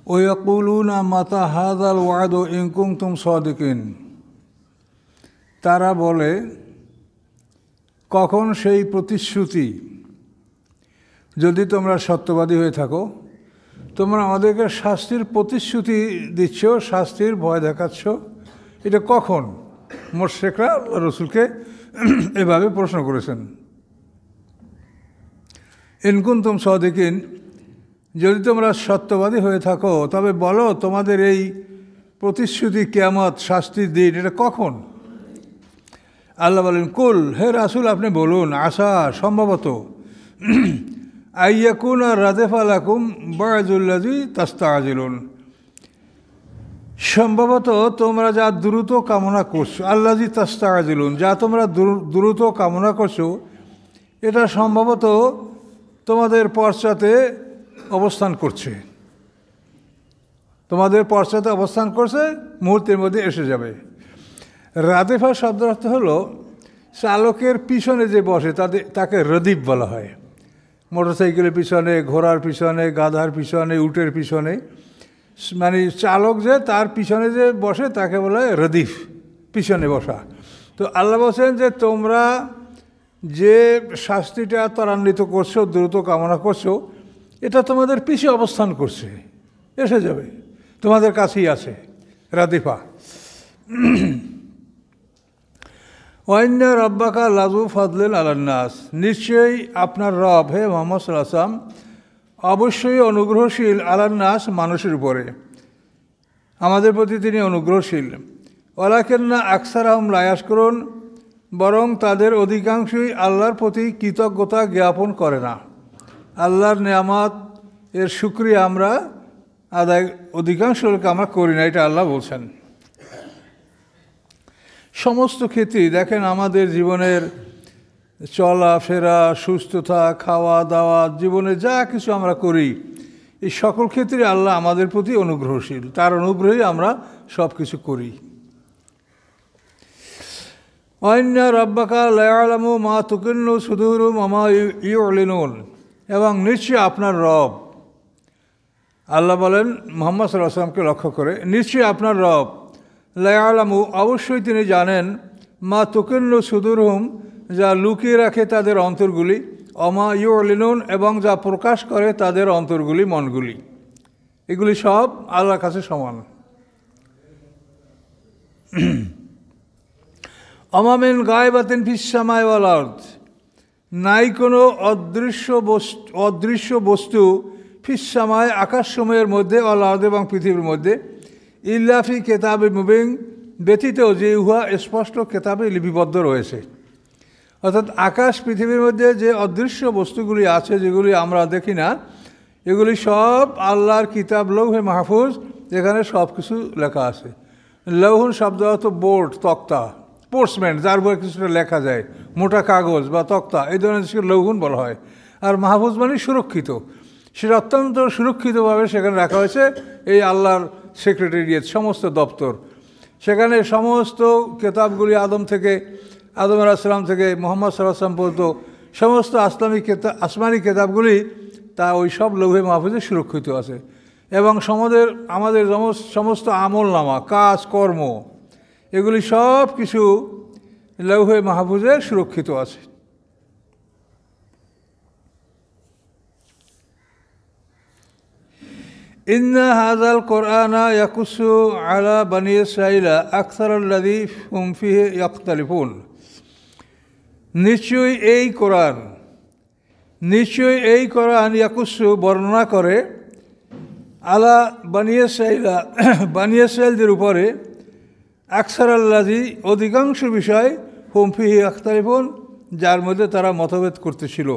ওয়াকুলুনা মাতা হাযাল ওয়াদু ইন কুনতুম সাদিকিন, তারা বলে কখন সেই প্রতিশ্রুতি, যদি তোমরা সত্যবাদী হয়ে থাকো। তোমরা আমাদেরকে শাস্তির প্রতিশ্রুতি দিচ্ছ, শাস্তির ভয় দেখাচ্ছ, এটা কখন? মুশরিকরা আল্লাহ রাসূলকে এভাবে প্রশ্ন করেছেন। ইন কুনতুম সাদিকিন, যদি তোমরা সত্যবাদী হয়ে থাকো তবে বলো তোমাদের এই প্রতিশ্রুতি কিয়ামত শাস্তির দিন এটা কখন? আল্লাহ বলেন, কুল, হে রাসূল আপনি বলুন, আশা, সম্ভবত, আইয়াকুনা রাদেফা লাকুম বা'যুল্লাযী তাস্তা'জিলুন, সম্ভবত তোমরা যা দ্রুত কামনা করছো, আল্লাযী তাস্তা'জিলুন, যা তোমরা দ্রুত কামনা করছো, এটা সম্ভবত তোমাদের পশ্চাতে অবস্থান করছে, তোমাদের পশ্চাতে অবস্থান করছে, মুহূর্তের মধ্যে এসে যাবে। রাদেফা শব্দের অর্থ হলো চালকের পিছনে যে বসে তাকে রদিফ বলা হয়। মোটরসাইকেলের পিছনে, ঘোড়ার পিছনে, গাধার পিছনে, উটের পিছনে, মানে চালক যে তার পিছনে যে বসে তাকে বলা হয় রদিফ, পিছনে বসা। তো আল্লাহ বলছেন যে তোমরা যে শাস্তিটা ত্বরান্বিত করছো, দ্রুত কামনা করছো, এটা তোমাদের পিছিয়ে অবস্থান করছে, এসে যাবে, তোমাদের কাছেই আছে রাদিফা। ওয়াইন্না রব্বাকা লাযু ফাদলিন আলান নাস, নিশ্চয়ই আপনার রব হে মুহাম্মদ সাল্লাল্লাহু আলাইহি ওয়াসাল্লাম অবশ্যই অনুগ্রহশীল, আলান নাস, মানুষের উপরে, আমাদের প্রতি তিনি অনুগ্রহশীল। ওয়ালাকিন্না আকসারাহুম লা ইয়াশকুরুন, বরং তাদের অধিকাংশই আল্লাহর প্রতি কৃতজ্ঞতা জ্ঞাপন করে না। আল্লাহর নেয়ামত এর শুকরিয়া আমরা আদায় অধিকাংশ লোক আমরা করি না, এটা আল্লাহ বলছেন। সমস্ত ক্ষেত্রেই দেখেন আমাদের জীবনের চলাফেরা, সুস্থতা, খাওয়া দাওয়া, জীবনে যা কিছু আমরা করি, এই সকল ক্ষেত্রে আল্লাহ আমাদের প্রতি অনুগ্রহশীল, তার অনুগ্রহেই আমরা সব কিছু করি। ওয়াইন্না রাব্বাকা লা ইয়ালামু মা তুকিন্নু সুদুরুহুম ওয়া মা ইউ'লিনুন, এবং নিশ্চয়ই আপনার রব, আল্লাহ বলেন মুহাম্মদ সাল্লাল্লাহু আলাইহি ওয়াসাল্লামকে লক্ষ্য করে, নিশ্চয়ই আপনার রব লা ইয়ালামু, অবশ্যই তিনি জানেন, মা তুকিন্নু সুদুরুহুম, যা লুকিয়ে রাখে তাদের অন্তরগুলি, ওয়া মা ইউ'লিনুন, এবং যা প্রকাশ করে তাদের অন্তরগুলি, মনগুলি, এগুলি সব আল্লাহর কাছে সমান। ওয়া মিন গায়বাতিন ফিস সামাই ওয়াল আরদ, নাই কোনো অদৃশ্য বস্তু ফিস সামাই, আকাশসমূহের মধ্যে, ওয়াল আরদ, এবং পৃথিবীর মধ্যে, ইল্লা ফি কিতাবে মুবিন, ব্যতীত যে উহা স্পষ্ট কেতাবে লিপিবদ্ধ রয়েছে। অর্থাৎ আকাশ পৃথিবীর মধ্যে যে অদৃশ্য বস্তুগুলি আছে, যেগুলি আমরা দেখি না, এগুলি সব আল্লাহর কিতাব লৌহে মাহফুজ, যেখানে সব কিছু লেখা আছে। লৌহুন শব্দ অর্থ বোর্ড, তক্তা, পোস্টম্যান, যার উপরে কিছুটা লেখা যায়, মোটা কাগজ বা তক্তা, এই ধরনের কিছু লৌহুন বলা হয়। আর মাহফুজ মানে সুরক্ষিত, সেটা অত্যন্ত সুরক্ষিতভাবে সেখানে রাখা হয়েছে। এই আল্লাহর সেক্রেটারিয়েট, সমস্ত দপ্তর, সেখানে সমস্ত কেতাবগুলি আদম আলাইহিস সালাম থেকে মুহাম্মদ সাল্লাল্লাহু আলাইহি ওয়াসাল্লাম পর্যন্ত সমস্ত আসমানি কেতাবগুলি তা ওই সব লৌহে মাহফুজে সুরক্ষিত আছে। এবং আমাদের সমস্ত আমলনামা, কাজ কর্ম, এগুলি সব কিছু লৌহে মাহফুজে সুরক্ষিত আছে। ইন্না হাযাল কুরআনা ইয়াকুসু আলা বানি ইসরাঈলা আকসারাল্লাযী হুম ফীহি ইখতালিফুন, নিশ্চয়ই এই কোরআন ইয়াকুসু বর্ণনা করে, আলা বানি ইসরাঈলা, বানি ইসরাঈলদের উপরে, আকসারাল্লাযী, অধিকাংশ বিষয়, হুম ফীহি ইখতালিফুন, যার মধ্যে তারা মতভেদ করতেছিল।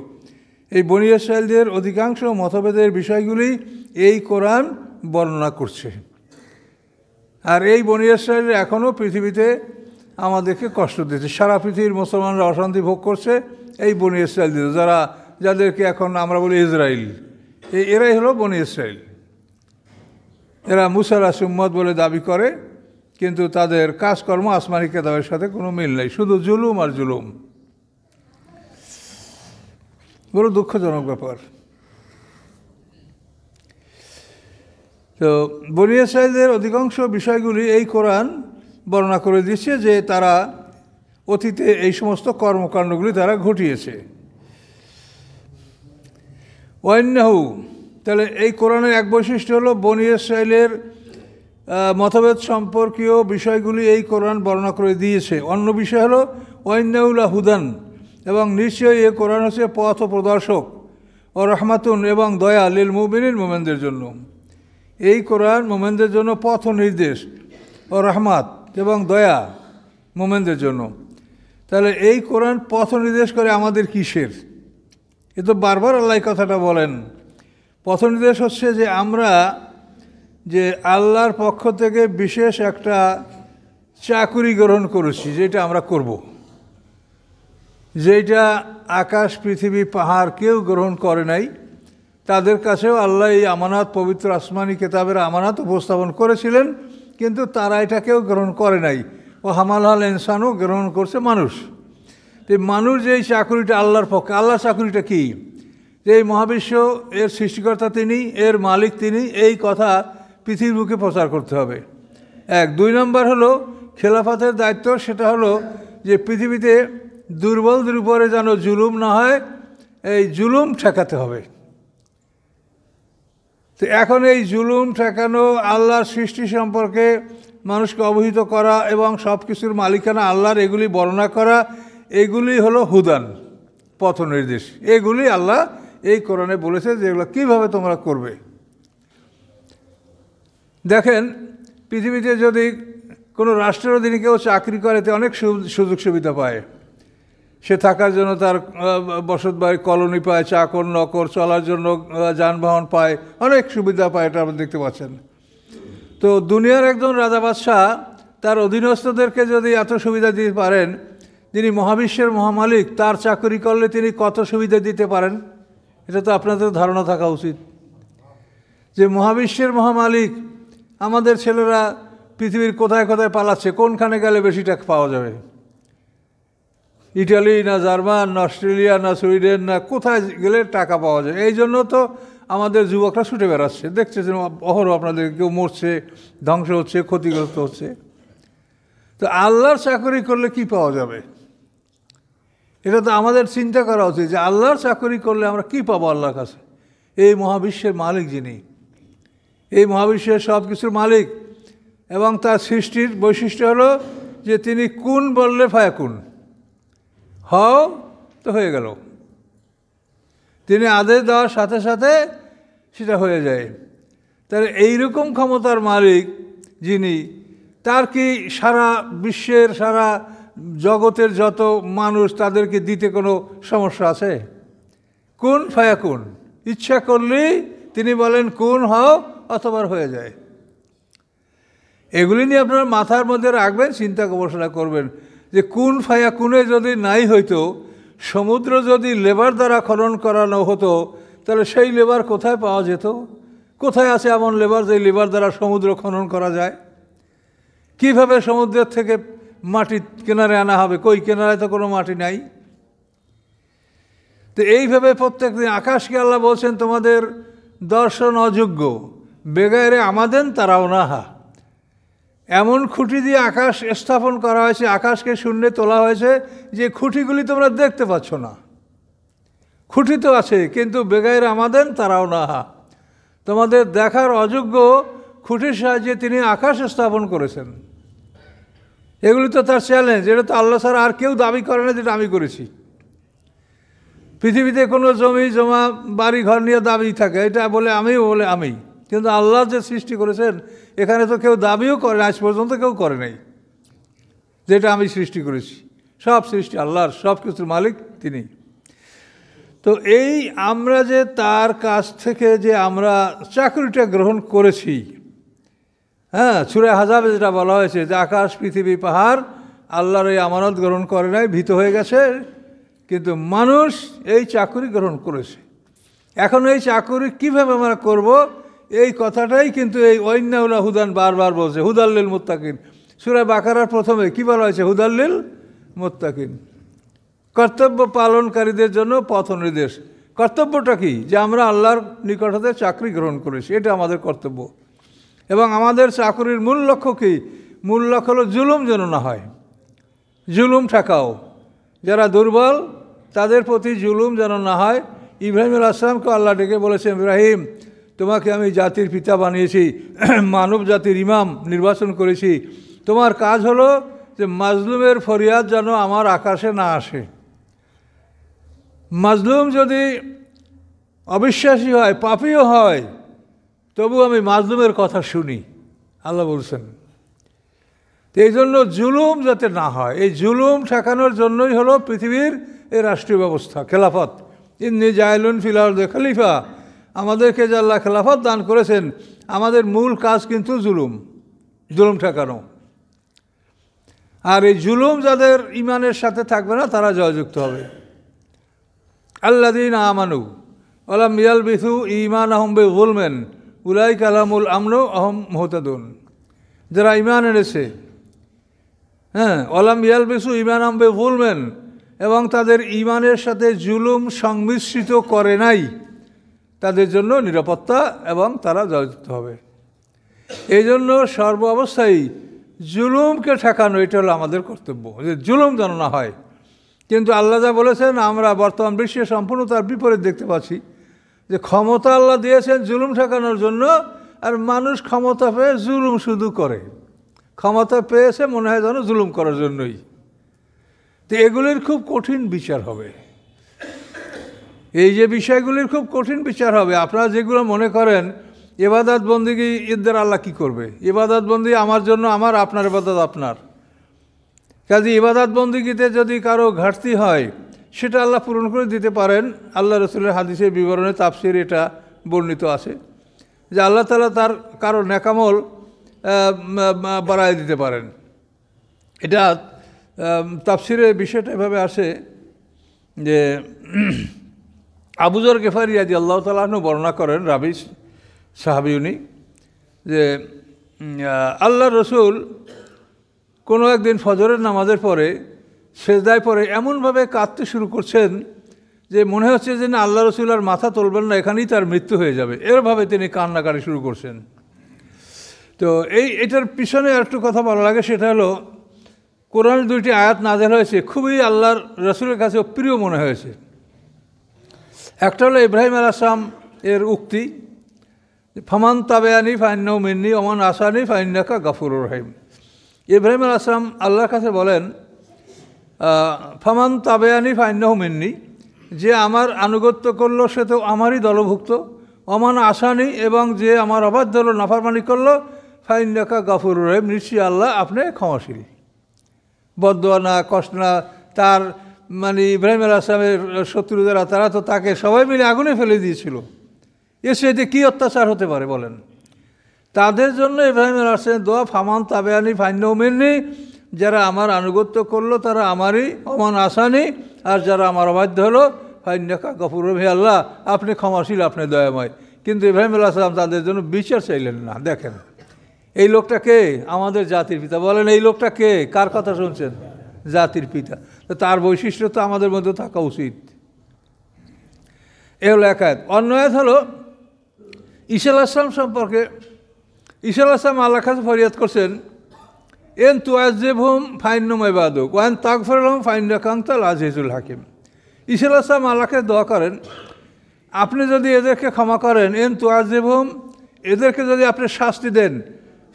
এই বনি ইসরাঈলদের অধিকাংশ মতভেদের বিষয়গুলি এই কোরআন বর্ণনা করছে। আর এই বনি ইসরাঈল এখনও পৃথিবীতে আমাদেরকে কষ্ট দিচ্ছে, সারা পৃথিবীর মুসলমানরা অশান্তি ভোগ করছে এই বনি ইসরাঈলদের, যাদেরকে এখন আমরা বলি ইসরায়েল, এরাই হলো বনি ইসরায়েল। এরা মুসার উম্মত বলে দাবি করে, কিন্তু তাদের কাজকর্ম আসমানি কিতাবের সাথে কোনো মিল নেই, শুধু জুলুম আর জুলুম। বড় দুঃখজনক ব্যাপার। তো তো বনী ইসরাঈলের অধিকাংশ বিষয়গুলি এই কোরআন বর্ণনা করে দিচ্ছে যে তারা অতীতে এই সমস্ত কর্মকাণ্ডগুলি তারা ঘটিয়েছে। ওয়াইন্নাহু, তাহলে এই কোরআনের এক বৈশিষ্ট্য হলো বনী ইসরাঈলের মতভেদ সম্পর্কীয় বিষয়গুলি এই কোরআন বর্ণনা করে দিয়েছে। অন্য বিষয় হলো ওয়াইন্নাহু লাহুদান, এবং নিশ্চয়ই এই কোরআন হচ্ছে পথ প্রদর্শক, ও রহমাতুন, এবং দয়া, লিল মুমিনিন, মোমেনদের জন্য। এই কোরআন মোমেনদের জন্য পথ নির্দেশ, ও রহমাত, এবং দয়া মোমেনদের জন্য। তাহলে এই কোরআন পথ নির্দেশ করে আমাদের কিসের? এ তো বারবার আল্লাহ কথাটা বলেন। পথ নির্দেশ হচ্ছে যে আমরা যে আল্লাহর পক্ষ থেকে বিশেষ একটা চাকুরি গ্রহণ করেছি, যেটা আমরা করব, যেটা আকাশ পৃথিবী পাহাড় কেউ গ্রহণ করে নাই। তাদের কাছেও আল্লাহ এই আমানত, পবিত্র আসমানি কেতাবের আমানত উপস্থাপন করেছিলেন, কিন্তু তারা এটা কেউ গ্রহণ করে নাই। ও হামাল হাল ইনসানও গ্রহণ করছে মানুষ। তো মানুষ যে এই চাকুরিটা আল্লাহর পক্ষে, আল্লাহর চাকুরিটা কি? যে এই মহাবিশ্ব এর সৃষ্টিকর্তা তিনি, এর মালিক তিনি, এই কথা পৃথিবীর বুকে প্রচার করতে হবে। এক। 2 নম্বর হলো খেলাফতের দায়িত্ব, সেটা হলো যে পৃথিবীতে দুর্বলদের উপরে যেন জুলুম না হয়, এই জুলুম ঠেকাতে হবে। তো এখন এই জুলুম ঠেকানো, আল্লাহর সৃষ্টি সম্পর্কে মানুষকে অবহিত করা এবং সব কিছুর মালিকানা আল্লাহর, এগুলি বর্ণনা করা, এগুলি হলো হুদান, পথ নির্দেশ। এগুলি আল্লাহ এই কোরআনে বলেছে যে এগুলো কীভাবে তোমরা করবে। দেখেন, পৃথিবীতে যদি কোনো রাষ্ট্রের অধীনে কেউ চাকরি করে, তে অনেক সুযোগ সুবিধা পায়। সে থাকার জন্য তার বসত বাড়ি, কলোনি পায়, চাকর নকর, চলার জন্য যানবাহন পায়, অনেক সুবিধা পায়, এটা আপনি দেখতে পাচ্ছেন। তো দুনিয়ার একজন রাজা বাদশাহ তার অধীনস্থদেরকে যদি এত সুবিধা দিতে পারেন, যিনি মহাবিশ্বের মহামালিক, তার চাকরি করলে তিনি কত সুবিধা দিতে পারেন, এটা তো আপনাদের ধারণা থাকা উচিত। যে মহাবিশ্বের মহামালিক, আমাদের ছেলেরা পৃথিবীর কোথায় কোথায় পালাচ্ছে, কোনখানে গেলে বেশি টাকা পাওয়া যাবে? ইটালি না জার্মান না অস্ট্রেলিয়া না সুইডেন না কোথায় গেলে টাকা পাওয়া যায়? এই জন্য তো আমাদের যুবকরা ছুটে বেড়াচ্ছে। দেখছেন অহরহ আপনাদের, কেউ মরছে, ধ্বংস হচ্ছে, ক্ষতিগ্রস্ত হচ্ছে। তো আল্লাহর চাকরি করলে কি পাওয়া যাবে? এটা তো আমাদের চিন্তা করা উচিত যে আল্লাহর চাকরি করলে আমরা কি পাবো আল্লাহর কাছে। এই মহাবিশ্বের মালিক যিনি, এই মহাবিশ্বের সব কিছুর মালিক, এবং তার সৃষ্টির বৈশিষ্ট্য হলো যে তিনি কুন বললে ফায়াকুন, হও তো হয়ে গেল। তিনি আদেশ দেওয়ার সাথে সাথে সেটা হয়ে যায়। তাহলে এইরকম ক্ষমতার মালিক যিনি, তার কি সারা বিশ্বের, সারা জগতের যত মানুষ, তাদেরকে দিতে কোনো সমস্যা আছে? কুন ফায়াকুন, ইচ্ছা করলেই তিনি বলেন কুন হও, অথবা হয়ে যায়। এগুলি নিয়ে আপনারা মাথার মধ্যে রাখবেন, চিন্তা গবেষণা করবেন যে কুন ফায়াকুনে যদি নাই হইতো, সমুদ্র যদি লেবার দ্বারা খনন করানো হতো, তাহলে সেই লেবার কোথায় পাওয়া যেত? কোথায় আছে এমন লেবার যে লেবার দ্বারা সমুদ্র খনন করা যায়? কিভাবে সমুদ্রের থেকে মাটি কিনারে আনা হবে? কই কিনারে তো কোনো মাটি নাই। তো এইভাবে প্রত্যেক দিন আকাশকে আল্লাহ বলছেন তোমাদের দর্শন অযোগ্য, বেগাইরে আমাদেন তারাও না হা। এমন খুঁটি দিয়ে আকাশ স্থাপন করা হয়েছে, আকাশকে শূন্যে তোলা হয়েছে, যে খুঁটিগুলি তোমরা দেখতে পাচ্ছ না। খুঁটি তো আছে, কিন্তু বেগাইরে আমাদেন তারাও না হা, তোমাদের দেখার অযোগ্য খুঁটির সাহায্যে তিনি আকাশ স্থাপন করেছেন। এগুলি তো তার চ্যালেঞ্জ। এটা তো আল্লাহ ছাড়া আর কেউ দাবি করে না যেটা আমি করেছি। পৃথিবীতে কোনো জমি জমা বাড়ি ঘর নিয়ে দাবি থাকে, এটা বলে আমি, বলে আমি, কিন্তু আল্লাহ যে সৃষ্টি করেছেন এখানে তো কেউ দাবিও করে না, আজ পর্যন্ত কেউ করে নাই যেটা আমি সৃষ্টি করেছি। সব সৃষ্টি আল্লাহর, সব কিছুর মালিক তিনি। তো এই আমরা যে তার কাছ থেকে যে আমরা চাকরিটা গ্রহণ করেছি, হ্যাঁ, সূরা আহজাবে যেটা বলা হয়েছে যে আকাশ পৃথিবী পাহাড় আল্লাহর এই আমানত গ্রহণ করে নাই, ভীত হয়ে গেছে, কিন্তু মানুষ এই চাকরি গ্রহণ করেছে। এখন এই চাকরি কীভাবে আমরা করব, এই কথাটাই কিন্তু এই ওয়াইন্নাহুলা হুদান বারবার বলছে, হুদাল্লিল মুত্তাকিন। সূরা বাকারার প্রথমে কী বলা হয়েছে? হুদাল্লিল মুত্তাকিন, কর্তব্য পালনকারীদের জন্য পথ নির্দেশ। কর্তব্যটা কি? যে আমরা আল্লাহর নিকট হতে চাকরি গ্রহণ করেছি, এটা আমাদের কর্তব্য। এবং আমাদের চাকরির মূল লক্ষ্য কী? মূল লক্ষ্য হলো জুলুম যেন না হয়, জুলুম ঠেকাও, যারা দুর্বল তাদের প্রতি জুলুম যেন না হয়। ইব্রাহিম আলাইহিস সালামকে আল্লাহ ডেকে বলেছেন, ইব্রাহিম তোমাকে আমি জাতির পিতা বানিয়েছি, মানব জাতির ইমাম নির্বাচন করেছি, তোমার কাজ হলো যে মাজলুমের ফরিয়াদ যেন আমার আকাশে না আসে। মাজলুম যদি অবিশ্বাসী হয়, পাপীও হয়, তবু আমি মাজলুমের কথা শুনি, আল্লাহ বলছেন। তো এই জন্য জুলুম যাতে না হয়, এই জুলুম ঠেকানোর জন্যই হলো পৃথিবীর এই রাষ্ট্রীয় ব্যবস্থা, খেলাফত। ইন্নী জাইলুন ফিল আরদি খলিফা, আমাদেরকে যে আল্লাহ খেলাফত দান করেছেন, আমাদের মূল কাজ কিন্তু জুলুম ঠেকানো। আর এই জুলুম যাদের ইমানের সাথে থাকবে না তারা জয়যুক্ত হবে। আল্লাযীনা আমানু ওয়া লাম ইয়ালবিসু ঈমানাহুম বিযুলমিন উলাইকা লাহুমুল আমনু ওয়া হুম মুহতাদুন, যারা ঈমান এনেছে, ওয়া লাম ইয়ালবিসু ঈমানাহুম বিযুলমিন, এবং তাদের ঈমানের সাথে জুলুম সংমিশ্রিত করে নাই, তাদের জন্য নিরাপত্তা এবং তারা জয়যুক্ত হবে। এই জন্য সর্ব অবস্থায় জুলুমকে ঠেকানো এটা হলো আমাদের কর্তব্য, যে জুলুম যেন না হয়। কিন্তু আল্লাহ যা বলেছেন আমরা বর্তমান বিশ্বে সম্পূর্ণ তার বিপরীত দেখতে পাচ্ছি, যে ক্ষমতা আল্লাহ দিয়েছেন জুলুম ঠেকানোর জন্য, আর মানুষ ক্ষমতা পেয়ে জুলুম শুধু করে, ক্ষমতা পেয়েছে মনে হয় যেন জুলুম করার জন্যই। তো এগুলির খুব কঠিন বিচার হবে, এই যে বিষয়গুলির খুব কঠিন বিচার হবে। আপনারা যেগুলো মনে করেন ইবাদত বন্দেগী ঈদের আল্লাহ কী করবে, ইবাদত বন্দি আমার জন্য আমার, আপনার ইবাদত আপনার, কাজে ইবাদত বন্দিগীতে যদি কারো ঘাটতি হয় সেটা আল্লাহ পূরণ করে দিতে পারেন। আল্লাহ রসুলের হাদিসের বিবরণে তাফসির এটা বর্ণিত আছে যে আল্লাহ তাআলা তার কারো নেকামল বাড়ায় দিতে পারেন। এটা তাফসিরের বিষয়টা এভাবে আসে যে আবু যর গেফারি রাদিয়াল্লাহু তাআলা আনহু বর্ণনা করেন, রাবি সাহাবী উনি, যে আল্লাহ রসুল কোনো একদিন ফজরের নামাজের পরে সেজদায় পরে এমনভাবে কাঁদতে শুরু করছেন যে মনে হচ্ছে যে না আল্লাহ রসুল আর মাথা তুলবেন না, এখানেই তার মৃত্যু হয়ে যাবে, এরভাবে তিনি কান্নাকাটি শুরু করছেন। তো এটার পিছনে আরেকটু কথা বলা লাগে, সেটা হলো কোরআনের দুইটি আয়াত নাযিল হয়েছে, খুবই আল্লাহর রসুলের কাছে প্রিয় মনে হয়েছে। একটা হলো ইব্রাহিম আলাইহিস সালাম এর উক্তি, ফামান তাবেয়ানি ফাইন্নাহু মিন্নি ওয়া মান আসানি ফাইন্নাকা গাফুরুর রহিম। ইব্রাহিম আলাইহিস সালাম আল্লাহর কাছে বলেন, ফামান তাবেয়ানি ফাইন্নাহু মিন্নি, যে আমার আনুগত্য করলো সে তো আমারই দলভুক্ত, ওমান আসানি, এবং যে আমার অবাধ্য হলো নাফরমানি করলো, ফাইন্নাকা গাফুরুর রহিম, নিশ্চয়ই আল্লাহ আপনি ক্ষমাশীল। বদদোয়া না, কষ্ট না, তার মানে ইব্রাহিম আলাইহিস সালামের শত্রু যারা তারা তো তাকে সবাই মিলে আগুনে ফেলে দিয়েছিল, এর সাথে কী অত্যাচার হতে পারে বলেন। তাদের জন্য ইব্রাহিম আলাইহিস সালামের দোয়া, ফামান তাবেয়ানি ফাইন্নাহু মিন্নি, যারা আমার আনুগত্য করলো তারা আমারই, ওমান আসানি, আর যারা আমার অবাধ্য হলো ফাইন্নাকা গাফুরুর রহিম, আল্লাহ আপনি ক্ষমাশীল, আপনি দয়াময়। কিন্তু ইব্রাহিম আলাইহিস সালাম তাদের জন্য বিচার চাইলেন না। দেখেন এই লোকটা কে? আমাদের জাতির পিতা। বলেন এই লোকটা কে? কার কথা শুনছেন? জাতির পিতা। তো তার বৈশিষ্ট্য তো আমাদের মধ্যে থাকা উচিত। এ হলো এক আয়াত। অন্য আয়াত হলো ঈসা আলাইহিস সালাম সম্পর্কে। ঈসা আলাইহিস সালাম আল্লাহর কাছে ফরিয়াদ করছেন, এন তুআযিবহুম ফাইন্নাহুম ইবাদুক ওয়া আন তাগফির লাহুম ফাইন্নাকা আনতাল আজিজুল হাকিম। ঈসা আলাইহিস সালাম আল্লাহকে দোয়া করেন, আপনি যদি এদেরকে ক্ষমা করেন, এন তুআযিবহুম, এদেরকে যদি আপনি শাস্তি দেন,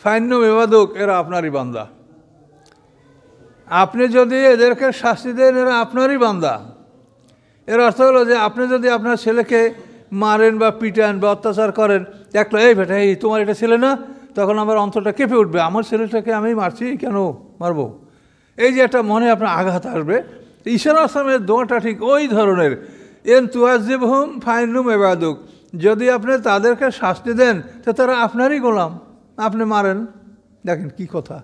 ফাইন্নাহুম ইবাদুক, এরা আপনারই বান্দা। আপনি যদি এদেরকে শাস্তি দেন এরা আপনারই বান্দা। এর অর্থ হলো যে আপনি যদি আপনার ছেলেকে মারেন বা পিটান বা অত্যাচার করেন, একটা এই বেটা এই তোমার এটা ছেলে না, তখন আমার অন্তরটা কেঁপে উঠবে, আমার ছেলেটাকে আমি মারছি কেন মারবো, এই যে একটা মনে আপনার আঘাত আসবে। ঈসা আলাইহিস সালামের দোয়াটা ঠিক ওই ধরনের, এন তুআযিবহুম ফাইন্নাহুম ইবাদুক, যদি আপনি তাদেরকে শাস্তি দেন তো তারা আপনারই গোলাম, আপনি মারেন। দেখেন কি কথা।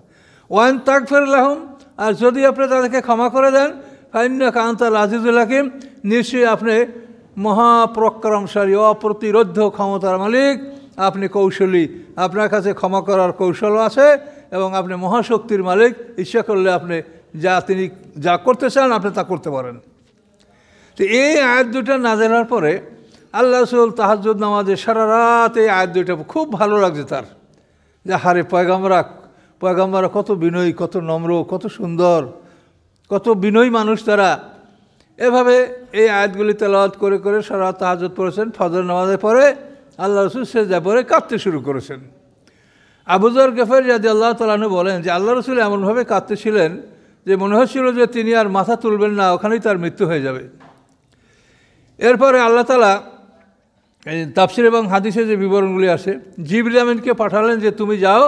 ওয়া আন তাগফির লাহুম, আর যদি আপনি তাদেরকে ক্ষমা করে দেন, ফাইন্নাকা আনতাল আজিজুল হাকিম, নিশ্চয়ই আপনি মহাপরাক্রমশালী, অপ্রতিরোধ্য ক্ষমতার মালিক, আপনি কৌশলী, আপনার কাছে ক্ষমা করার কৌশল আছে এবং আপনি মহাশক্তির মালিক, ইচ্ছা করলে আপনি তিনি যা করতে চান আপনি তা করতে পারেন। তো এই আয়াত দুটা নাযিল হওয়ার পরে আল্লাহ রাসূল তাহাজ্জুদ নামাজে সারা রাত এই আয়াত দুটা খুব ভালো লাগছে তার, যে হারে পয়গাম্বররা কত বিনয়ী, কত নম্র, কত সুন্দর, কত বিনয়ী মানুষ তারা। এভাবে এই আয়াতগুলি তেলাওয়াত করে করে সারা তাহাজ্জুদ পড়েছেন। ফজর নামাজের পরে আল্লাহ রসুল সেজদা পরে কাঁদতে শুরু করেছেন। আবু যর গেফারি রাদিয়াল্লাহু তাআলা আনহু বলেন যে আল্লাহ রসুল এমনভাবে কাঁদতেছিলেন যে মনে হচ্ছিল যে তিনি আর মাথা তুলবেন না, ওখানেই তার মৃত্যু হয়ে যাবে। এরপরে আল্লাহ তাআলা তাফসীর এবং হাদিসে যে বিবরণগুলি আসে, জিবরিল আমিনকে পাঠালেন যে তুমি যাও,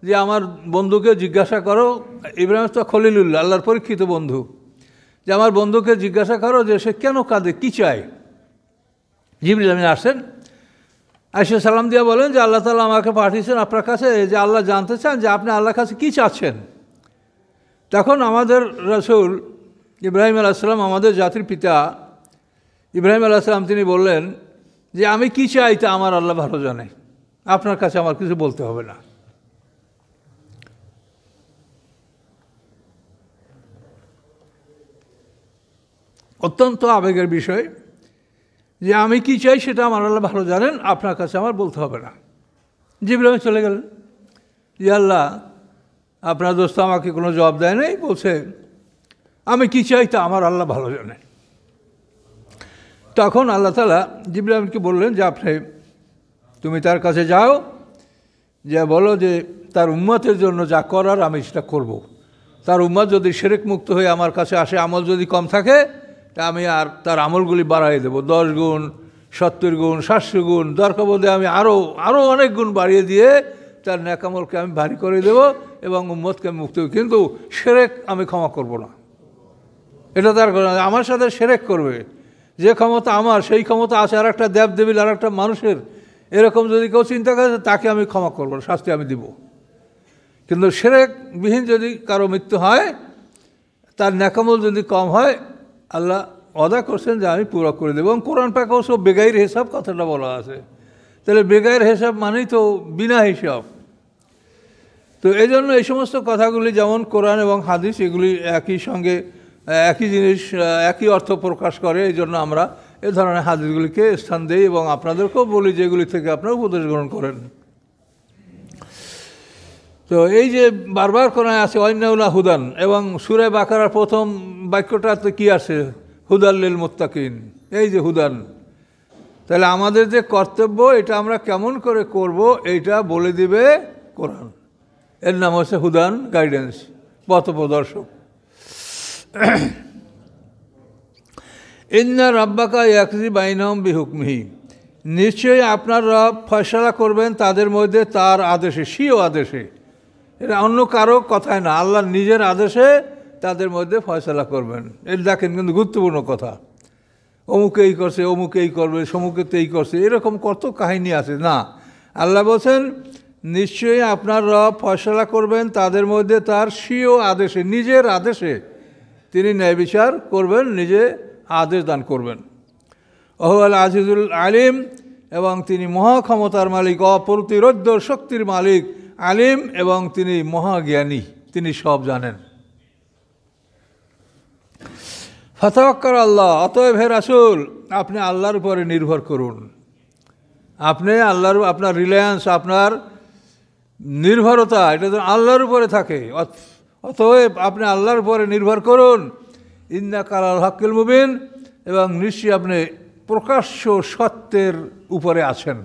যে আমার বন্ধুকে জিজ্ঞাসা করো। ইব্রাহিম তো খলিলুল্লাহ, আল্লাহর পরীক্ষিত বন্ধু, যে আমার বন্ধুকে জিজ্ঞাসা করো যে সে কেন কাঁদে, কী চায়। জিবরিল আমিন আসেন, আয়েশা সালাম দিয়া বলেন যে আল্লাহ তাআলা আমাকে পাঠিয়েছেন আপনার কাছে, যে আল্লাহ জানতে চান যে আপনি আল্লাহর কাছে কী চাচ্ছেন। তখন আমাদের রাসূল ইব্রাহিম আলাইহিস সালাম, আমাদের জাতির পিতা ইব্রাহিম আলাইহিস সালাম, তিনি বললেন যে আমি কী চাই তা আমার আল্লাহ ভালো জানে, আপনার কাছে আমার কিছু বলতে হবে না। অত্যন্ত আবেগের বিষয়, যে আমি কী চাই সেটা আমার আল্লাহ ভালো জানেন, আপনার কাছে আমার বলতে হবে না। জিবরিল চলে গেলেন, যে আল্লাহ আপনার দোস্ত আমাকে কোনো জবাব দেয় নাই, বলছে আমি কী চাই তা আমার আল্লাহ ভালো জানেন। তখন আল্লাহ তাআলা জিবরিল আমিনকে বললেন যে তুমি তার কাছে যাও, যে বলো যে তার উম্মতের জন্য যা করার আমি সেটা করব। তার উম্মত যদি শিরক মুক্ত হয়ে আমার কাছে আসে, আমল যদি কম থাকে, তা আমি আর তার আমলগুলি বাড়াই দেবো, 10 গুণ, 70 গুণ, 700 গুণ, দরকার বোধে আমি আরও অনেক গুণ বাড়িয়ে দিয়ে তার নেক আমলকে আমি ভারী করে দেব এবং উম্মতকে আমি মুক্ত। কিন্তু শিরক আমি ক্ষমা করব না, এটা তার আমার সাথে শিরক করবে, যে ক্ষমতা আমার, সেই ক্ষমতা আছে আর একটা দেবদেবীর, আর একটা মানুষের, এরকম যদি কেউ চিন্তা করে তাকে আমি ক্ষমা করব না, শাস্তি আমি দিব। কিন্তু শিরকবিহীন যদি কারো মৃত্যু হয়, তার নেকামল যদি কম হয়, আল্লাহ ওয়াদা করছেন যে আমি পুরো করে দেবো। এবং কোরআন পাকে সব বেগাইর হিসাব কথাটা বলা আছে। তাহলে বেগাইর হিসাব মানেই তো বিনা হিসাব। তো এই জন্য এই সমস্ত কথাগুলি, যেমন কোরআন এবং হাদিস, এগুলি একই সঙ্গে একই জিনিস, একই অর্থ প্রকাশ করে। এই জন্য আমরা এ ধরনের হাদিসগুলিকে স্থান দিই এবং আপনাদেরকেও বলি যেগুলি থেকে আপনারা উপদেশ গ্রহণ করেন। তো এই যে বারবার কোরআনে আছে ওয়াইন্নাহু হুদান, এবং সূরা বাকারার প্রথম বাক্যটাতে কি আছে, হুদাল লিল মুত্তাকিন। এই যে হুদান, তাহলে আমাদের যে কর্তব্য, এটা আমরা কেমন করে করব, এইটা বলে দিবে কোরআন। এর নাম হচ্ছে হুদান, গাইডেন্স, পথ প্রদর্শক। ইন্না রাব্বাকা ইয়াকযি বাইনাহুম বিহুকমিহি, নিশ্চয়ই আপনার রব ফয়সালা করবেন তাদের মধ্যে তার আদেশে, স্বীয় আদেশে। এটা অন্য কারো কথায় না, আল্লাহর নিজের আদেশে তাদের মধ্যে ফয়সালা করবেন। এটা দেখেন কিন্তু গুরুত্বপূর্ণ কথা। অমুকে এই করছে, অমুকে এই করবে, সমুকে তো এই করছে, এরকম কত কাহিনী আছে না। আল্লাহ বলছেন নিশ্চয়ই আপনার রব ফয়সালা করবেন তাদের মধ্যে তার স্বীয় আদেশে, নিজের আদেশে তিনি ন্যায় বিচার করবেন, নিজে আদেশ দান করবেন। ওহুয়াল আজিজুল আলিম, এবং তিনি মহাক্ষমতার মালিক, অপ্রতিরোধ্য শক্তির মালিক, আলিম, এবং তিনি মহাজ্ঞানী, তিনি সব জানেন। ফাতাওয়াক্কাল আল্লাহ, অতএব হে রাসূল আপনি আল্লাহর উপরে নির্ভর করুন। আপনি আল্লাহর, আপনার রিলায়েন্স, আপনার নির্ভরতা, এটা তো আল্লাহর উপরে থাকে। অতএব আপনি আল্লাহর উপরে নির্ভর করুন। ইন্নাকা আলাল হাক্কিল মুবিন, এবং নিশ্চয়ই আপনি প্রকাশ্য সত্যের উপরে আছেন।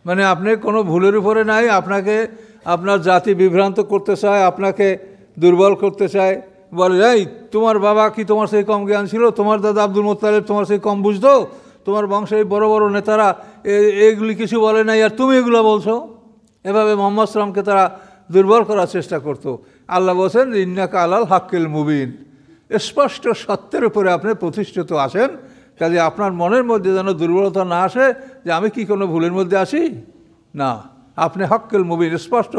মানে আপনি কোনো ভুলের উপরে নাই। আপনাকে আপনার জাতি বিভ্রান্ত করতে চায়, আপনাকে দুর্বল করতে চায়, বলে এই তোমার বাবা কি তোমার সেই কম জ্ঞান ছিল, তোমার দাদা আব্দুল মুত্তালিব তোমার সেই কম বুঝতো, তোমার বংশের বড় বড় নেতারা এগুলি কিছু বলে নাই আর তুমি এগুলো বলছো। এভাবে মুহাম্মদ সাল্লামকে তারা দুর্বল করার চেষ্টা করতো। আল্লাহ বলছেন ইন্নাকা আলাল হাক্কিল মুবিন, স্পষ্ট সত্যের উপরে আপনি প্রতিষ্ঠিত আছেন। কাজে আপনার মনের মধ্যে যেন দুর্বলতা না আসে যে আমি কি কোনো ভুলের মধ্যে আছি, না, আপনি হাক্কিল মুবিন, স্পষ্ট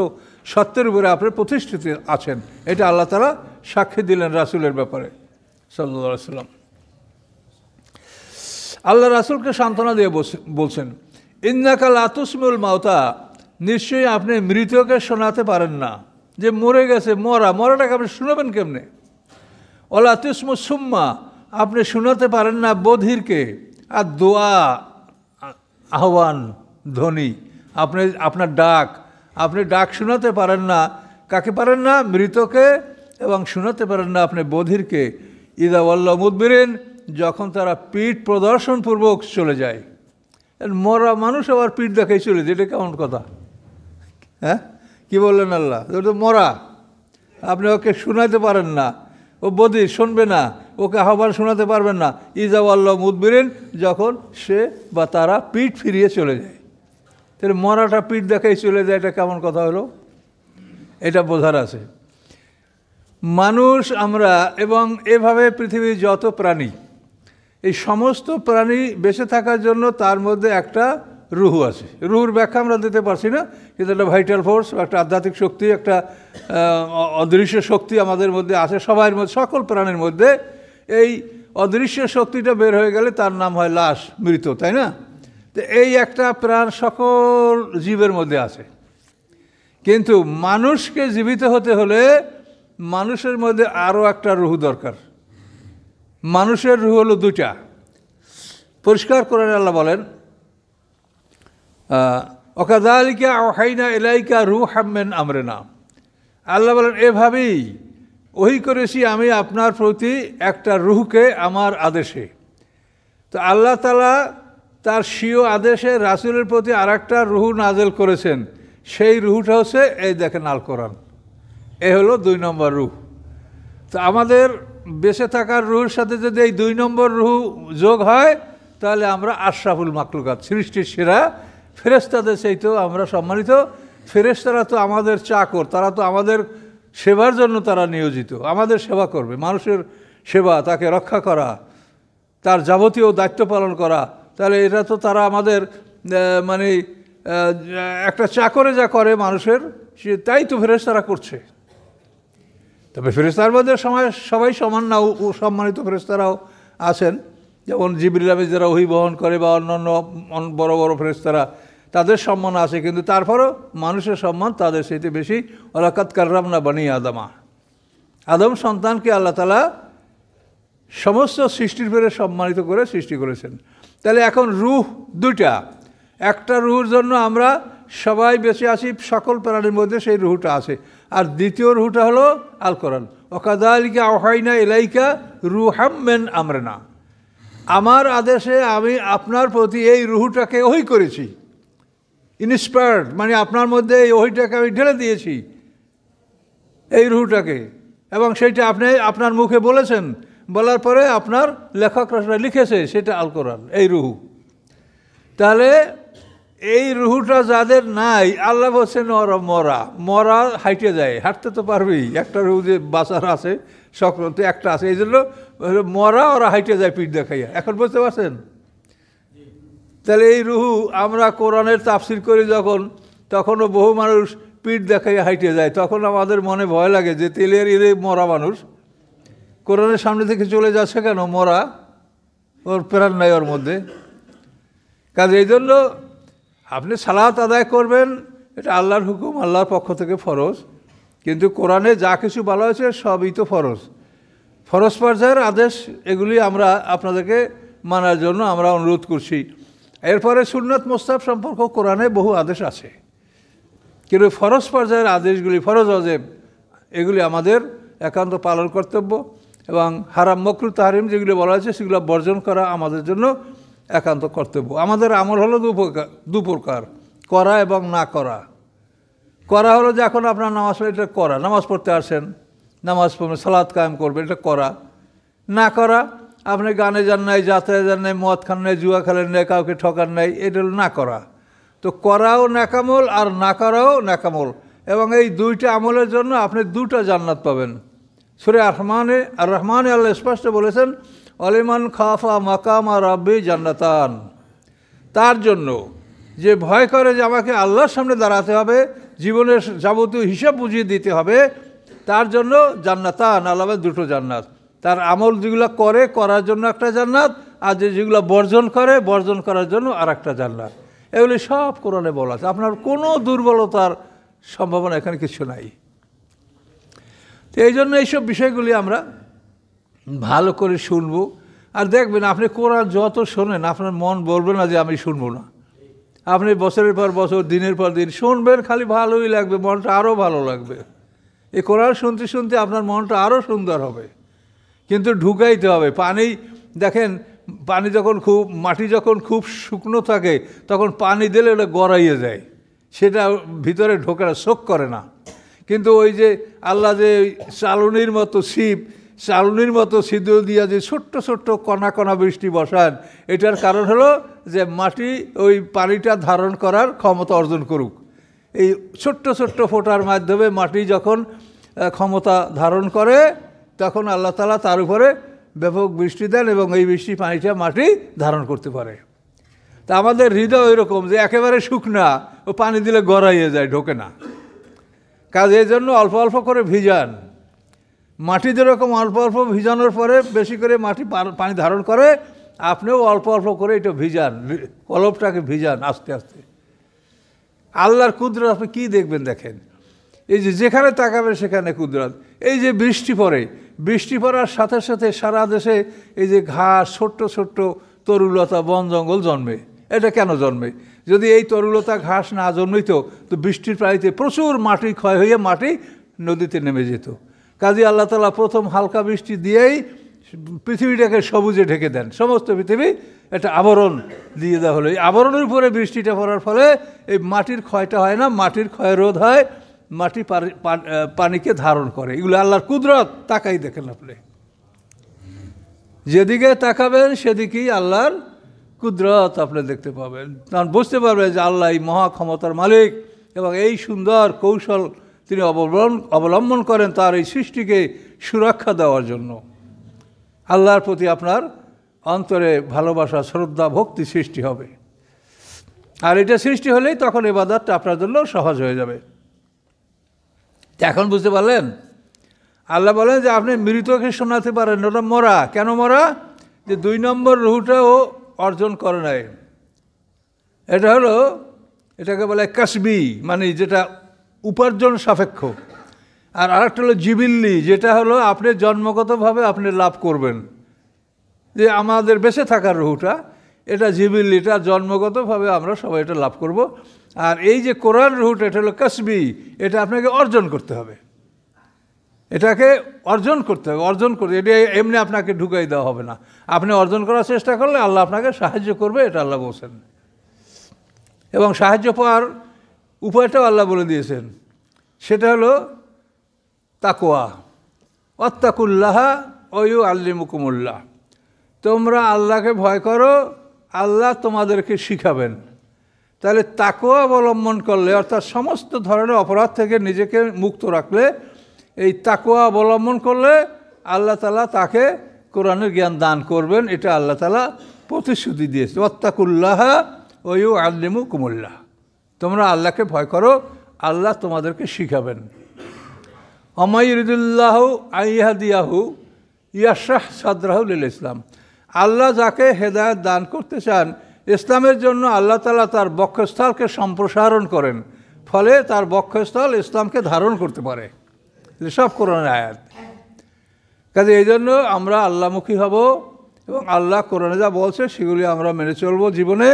সত্যের উপরে আপনি প্রতিষ্ঠিত আছেন। এটা আল্লাহ তাআলা সাক্ষী দিলেন রাসূলের ব্যাপারে সাল্লাল্লাহু আলাইহি ওয়াসাল্লাম। আল্লাহ রাসূলকে সান্ত্বনা দিয়ে বলছেন ইন্নাকা লা তুসমিউল মাউতা, নিশ্চয়ই আপনি মৃতকে শোনাতে পারেন না, যে মরে গেছে, মরাটাকে আপনি শোনাবেন কেমনে। ওলা তুসমু সুম্মা, আপনি শোনাতে পারেন না বধিরকে। আর দোয়া, আহ্বান, ধ্বনি, আপনার ডাক, আপনি ডাক শোনাতে পারেন না, কাকে পারেন না? মৃতকে, এবং শোনাতে পারেন না আপনি বধিরকে। ইদা ওয়াল্লাউ মুদবিরিন, যখন তারা পিঠ প্রদর্শনপূর্বক চলে যায়। মরা মানুষ আবার পিঠ দেখাই চলে যায়, এটা কেমন কথা? হ্যাঁ, কি বললেন আল্লাহ? ওটা তো মরা, আপনি ওকে শোনাতে পারেন না, ও বধির, শুনবে না, ওকে আহ্বান শোনাতে পারবেন না। ইজা ওয়াল্লাউ মুদবিরিন, যখন সে বা তারা পিঠ ফিরিয়ে চলে যায়। তাহলে মরাটা পিঠ দেখাই চলে যায়, এটা কেমন কথা হলো? এটা বোঝার আছে। মানুষ আমরা এবং এভাবে পৃথিবীর যত প্রাণী, এই সমস্ত প্রাণী বেঁচে থাকার জন্য তার মধ্যে একটা রুহ আছে। রুহুর ব্যাখ্যা আমরা দিতে পারছি না, কিন্তু একটা ভাইটাল ফোর্স, একটা আধ্যাত্মিক শক্তি, একটা অদৃশ্য শক্তি আমাদের মধ্যে আছে, সবার মধ্যে, সকল প্রাণীর মধ্যে। এই অদৃশ্য শক্তিটা বের হয়ে গেলে তার নাম হয় লাশ, মৃত, তাই না? তো এই একটা প্রাণ সকল জীবের মধ্যে আছে। কিন্তু মানুষকে জীবিত হতে হলে মানুষের মধ্যে আরও একটা রুহ দরকার। মানুষের রুহ হলো দুটা। পরিষ্কার করে আল্লাহ বলেন, ওয়াকাযালিকা আওহাইনা ইলাইকা রূহাম মিন আমরিনা। আল্লাহ বলেন, এভাবেই ওহী করেছি আমি আপনার প্রতি একটা রুহকে আমার আদেশে। তো আল্লাহ তাআলা তার স্বীয় আদেশে রাসূলের প্রতি আর একটা রুহ নাজেল করেছেন। সেই রুহটা হচ্ছে এই দেখেন আল কোরআন। এ হলো 2 নম্বর রুহ। তো আমাদের বেঁচে থাকার রুহের সাথে যদি এই 2 নম্বর রুহ যোগ হয়, তাহলে আমরা আশরাফুল মাখলুকাত, সৃষ্টির সেরা। ফেরেশতাদের চাইতেও আমরা সম্মানিত। ফেরেশতারা তো আমাদের চাকর, তারা তো আমাদের সেবার জন্য তারা নিয়োজিত, আমাদের সেবা করবে, মানুষের সেবা, তাকে রক্ষা করা, তার যাবতীয় দায়িত্ব পালন করা। তাহলে এটা তো তারা আমাদের মানে একটা চাকরে যা করে মানুষের, তাই তো ফেরেশতারা করছে। তবে ফেরেশতার মধ্যে সবাই সমান না, সম্মানিত ফেরেশতারাও আছেন, যেমন জিবরিল আমিন যারা ওহী বহন করে বা অন্যান্য বড় বড় ফেরেশতারা, তাদের সম্মান আছে। কিন্তু তারপরও মানুষের সম্মান তাদের চাইতে বেশি। ওয়ালাকাদ কাররামনা বানি আদমা, আদম সন্তানকে আল্লাহ তাআলা সমস্ত সৃষ্টির পেরে সম্মানিত করে সৃষ্টি করেছেন। তাহলে এখন রূহ দুইটা, একটা রুহের জন্য আমরা সবাই বেঁচে আছি, সকল প্রাণীর মধ্যে সেই রুহটা আছে। আর দ্বিতীয় রুহটা হলো আল কোরআন। ওয়াকাযালিকা আওহাইনা ইলাইকা রূহাম মিন আমরিনা, আমার আদেশে আমি আপনার প্রতি এই রুহটাকে ওহী করেছি। ইন্সপায়ার্ড মানে আপনার মধ্যে এই ওহীটাকে আমি ঢেলে দিয়েছি, এই রুহটাকে, এবং সেইটা আপনি আপনার মুখে বলেছেন, বলার পরে আপনার লেখকরা লিখেছে, সেটা আল কোরআন, এই রুহ। তাহলে এই রুহটা যাদের নাই, আল্লাহ বলছেন ওরা মরা, মরা হাইটে যায়, হাঁটতে তো পারবেই। একটা রুহ যে বাঁচার আছে, সকল তো একটা আছে, এই জন্য মরা ওরা হাইটে যায় পিঠ দেখাইয়া। এখন বুঝতে পারছেন? তাহলে এই রুহ আমরা কোরআনের তাফসির করি যখন, তখনও বহু মানুষ পিঠ দেখাইয়া হাইটে যায়। তখন আমাদের মনে ভয় লাগে যে তেলের মরা মানুষ কোরআনের সামনে থেকে চলে যাচ্ছে কেন? মরা, ওর প্রাণ নাই ওর মধ্যে। কাজে এই জন্য আপনি সালাত আদায় করবেন, এটা আল্লাহর হুকুম, আল্লাহর পক্ষ থেকে ফরজ। কিন্তু কোরআনে যা কিছু বলা হয়েছে সবই তো ফরজ, ফরজ পর্যায়ের আদেশ। এগুলি আমরা আপনাদেরকে মানার জন্য আমরা অনুরোধ করছি। এরপরে সুন্নাত মুস্তাহাব সম্পর্ক কোরআনে বহু আদেশ আছে, কিন্তু ফরজ পর্যায়ের আদেশগুলি, ফরজ ওয়াজিব, এগুলি আমাদের একান্ত পালন কর্তব্য। এবং হারাম মাকরুহ তাহরিম যেগুলো বলা হয়েছে সেগুলো বর্জন করা আমাদের জন্য একান্ত কর্তব্য। আমাদের আমল হলো দু প্রকার, করা এবং না করা। করা হলো যে এখন আপনার নামাজ পড়ে, এটা করা, নামাজ পড়তে আসেন, নামাজ পড়বেন, সালাত কায়েম করবেন, এটা করা। না করা, আপনি গানে যান নাই, যাত্রায় যান নাই, মদ খান নাই, জুয়া খেলেন নাই, কাউকে ঠকান নাই, এটা হলো না করা। তো করাও নেকামল আর না করাও নেকামল, এবং এই দুইটা আমলের জন্য আপনি দুটা জান্নাত পাবেন। সূরা আর রহমানে আল্লাহ স্পষ্ট বলেছেন, ওয়ালিমান খাফা মাকামা রাব্বি জান্নাতান, তার জন্য যে ভয় করে যে আমাকে আল্লাহর সামনে দাঁড়াতে হবে, জীবনের যাবতীয় হিসাব বুঝিয়ে দিতে হবে, তার জন্য জান্নাতান, আল্লাহ দুটো জান্নাত। তার আমল যেগুলো করে, করার জন্য একটা জান্নাত, আর যেগুলো বর্জন করে, বর্জন করার জন্য আর একটা জান্নাত। এগুলি সব কোরআনে বলা আছে। আপনার কোনো দুর্বলতার সম্ভাবনা এখানে কিছু নাই। তো এই জন্য এইসব বিষয়গুলি আমরা ভালো করে শুনবো। আর দেখবেন আপনি কোরআন যত শোনেন, আপনার মন বলবে না যে আমি শুনবো না। আপনি বছরের পর বছর দিনের পর দিন শুনবেন, খালি ভালোই লাগবে, মনটা আরও ভালো লাগবে। এই কোরআন শুনতে শুনতে আপনার মনটা আরও সুন্দর হবে। কিন্তু ঢুকাইতে হবে পানি। দেখেন, পানি যখন মাটি যখন খুব শুকনো থাকে তখন পানি দিলে ওটা গড়াইয়ে যায়, সেটা ভিতরে ঢোকে না, শোক করে না। কিন্তু ওই যে আল্লাহ যে চালনির মতো সিঁদুর দিয়া যে ছোট্ট ছোট্ট কণা কণা বৃষ্টি বসান, এটার কারণ হলো যে মাটি ওই পানিটা ধারণ করার ক্ষমতা অর্জন করুক। এই ছোট্ট ছোট্ট ফোঁটার মাধ্যমে মাটি যখন ক্ষমতা ধারণ করে তখন আল্লাহ তাআলা তার উপরে ব্যাপক বৃষ্টি দেন এবং এই বৃষ্টি পানিটা মাটি ধারণ করতে পারে। তা আমাদের হৃদয় এরকম যে একেবারে শুকনা, ও পানি দিলে গড়াইয়ে যায়, ঢোকে না। কাজে এই জন্য অল্প অল্প করে ভিজান। মাটি যেরকম অল্প অল্প ভিজানোর পরে বেশি করে মাটি পানি ধারণ করে, আপনিও অল্প অল্প করে এটা ভিজান, কলবটাকে ভিজান আস্তে আস্তে। আল্লাহর কুদরত আপনি কী দেখবেন দেখেন, এই যে যেখানে তাকাবেন সেখানে কুদরত। এই যে বৃষ্টি পড়ে, বৃষ্টি পড়ার সাথে সাথে সারা দেশে এই যে ঘাস, ছোট্ট ছোট্ট তরুলতা, বন জঙ্গল জন্মে। এটা কেন জন্মে? যদি এই তরুলতা ঘাস না জন্মিত তো বৃষ্টির পানিতে প্রচুর মাটি ক্ষয় হয়ে মাটি নদীতে নেমে যেত। কাজে আল্লাহ তাআলা প্রথম হালকা বৃষ্টি দিয়েই পৃথিবীটাকে সবুজে ঢেকে দেন, সমস্ত পৃথিবী একটা আবরণ দিয়ে দেওয়া হলো। এই আবরণের উপরে বৃষ্টিটা পড়ার ফলে এই মাটির ক্ষয়টা হয় না, মাটির ক্ষয় রোধ হয়, মাটি পানিকে ধারণ করে। এগুলো আল্লাহর কুদরত। তাকাই দেখেন আপনি, যেদিকে তাকাবেন সেদিকেই আল্লাহর কুদরত আপনি দেখতে পাবেন। তখন বুঝতে পারবেন যে আল্লাহ এই মহা ক্ষমতার মালিক এবং এই সুন্দর কৌশল তিনি অবলম্বন করেন তার এই সৃষ্টিকে সুরক্ষা দেওয়ার জন্য। আল্লাহর প্রতি আপনার অন্তরে ভালোবাসা, শ্রদ্ধা, ভক্তি সৃষ্টি হবে। আর এটা সৃষ্টি হলেই তখন ইবাদতটা আপনার জন্য সহজ হয়ে যাবে। এখন বুঝতে পারলেন? আল্লাহ বলেন যে আপনি মৃতকে শোনাতে পারেন, ওটা মরা। কেন মরা? যে 2 নম্বর রুহটাও অর্জন করে নাই। এটা হলো, এটাকে বলে কাসবি, মানে যেটা উপার্জন সাপেক্ষ। আর আরেকটা হলো জিবিল্লি, যেটা হলো আপনি জন্মগতভাবে আপনি লাভ করবেন। যে আমাদের বেঁচে থাকার রুহটা, এটা জিবিল্লি, এটা জন্মগতভাবে আমরা সবাই এটা লাভ করব। আর এই যে কোরআন রুহটা, এটা হলো কাসবি, এটা আপনাকে অর্জন করতে হবে। এটাকে অর্জন করতে হবে, অর্জন করতে, এটা এমনি আপনাকে ঢুকাই দেওয়া হবে না। আপনি অর্জন করার চেষ্টা করলে আল্লাহ আপনাকে সাহায্য করবে, এটা আল্লাহ বলছেন। এবং সাহায্য পাওয়ার উপায়টাও আল্লাহ বলে দিয়েছেন, সেটা হলো তাকওয়া। ওয়াত্তাকুল্লাহা ওয়া ইউআল্লিমুকুমুল্লাহ। তোমরা আল্লাহকে ভয় করো, আল্লাহ তোমাদেরকে শিখাবেন। তাহলে তাকওয়া অবলম্বন করলে, অর্থাৎ সমস্ত ধরনের অপরাধ থেকে নিজেকে মুক্ত রাখলে, এই তাকওয়া অবলম্বন করলে আল্লাহ তাআলা তাকে কোরআনের জ্ঞান দান করবেন। এটা আল্লাহ তাআলা প্রতিশ্রুতি দিয়েছে। ওয়াত্তাকুল্লাহা ওয়া ইউআল্লিমুকুমুল্লাহ। তোমরা আল্লাহকে ভয় করো, আল্লাহ তোমাদেরকে শিখাবেন। ওমা ইউরিদুল্লাহু আইয়াহদিয়াহু ইয়াশরাহ সাদরাহু লিল ইসলাম। আল্লাহ যাকে হেদায়েত দান করতে চান ইসলামের জন্য, আল্লাহ তাআলা তার বক্ষস্থলকে সম্প্রসারণ করেন, ফলে তার বক্ষস্থল ইসলামকে ধারণ করতে পারে। সব কোরআনের আয়াত। কাজে এই জন্য আমরা আল্লাহমুখী হব এবং আল্লাহ কোরআনে যা বলছে সেগুলি আমরা মেনে চলবো জীবনে।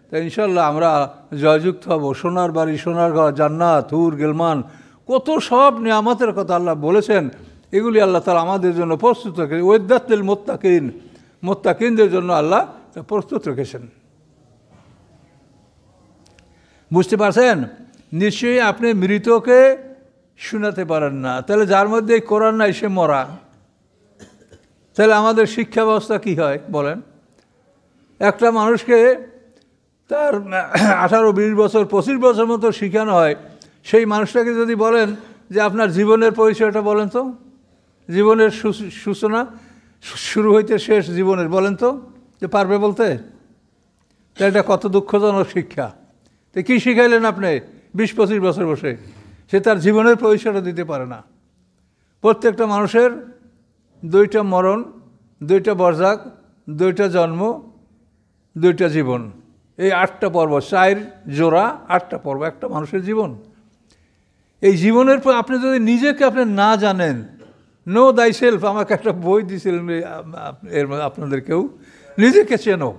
তাই ইনশাল্লাহ আমরা জয়যুক্ত হব। সোনার বাড়ি, সোনার ঘর, জান্নাত, হুর, গিলমান, কত সব নিয়ামতের কথা আল্লাহ বলেছেন। এগুলি আল্লাহ তাআলা আমাদের জন্য প্রস্তুত রেখেছেন। ওয়াইদাতুল মুত্তাকিন, মুত্তাকিনদের জন্য আল্লাহ প্রস্তুত রেখেছেন। বুঝতে পারছেন? নিশ্চয়ই আপনি মৃতকে শোনাতে পারেন না। তাহলে যার মধ্যে কোরআন নাই সে মরা। তাহলে আমাদের শিক্ষা ব্যবস্থা কী হয় বলেন? একটা মানুষকে তার 18-20 বছর 25 বছর মতো শেখানো হয়, সেই মানুষটাকে যদি বলেন যে আপনার জীবনের পরিচয়টা বলেন তো, জীবনের সূচনা শুরু হইতে শেষ জীবনের বলেন তো, যে পারবে বলতে? তাহলে এটা কত দুঃখজনক শিক্ষা। তো কী শিখাইলেন আপনি 20-25 বছর বসে? সে তার জীবনের পরিচয়টা দিতে পারে না। প্রত্যেকটা মানুষের 2টা মরণ, 2টা বরযাক, 2টা জন্ম, 2টা জীবন, এই 8টা পর্ব, 4 জোড়া 8টা পর্ব একটা মানুষের জীবন। এই জীবনের পর আপনি যদি নিজেকে আপনি না জানেন, নো দাই সেলফ, আমাকে একটা বই দিয়েছিলেন এর আপনাদের কেউ, নিজেকে চেনো।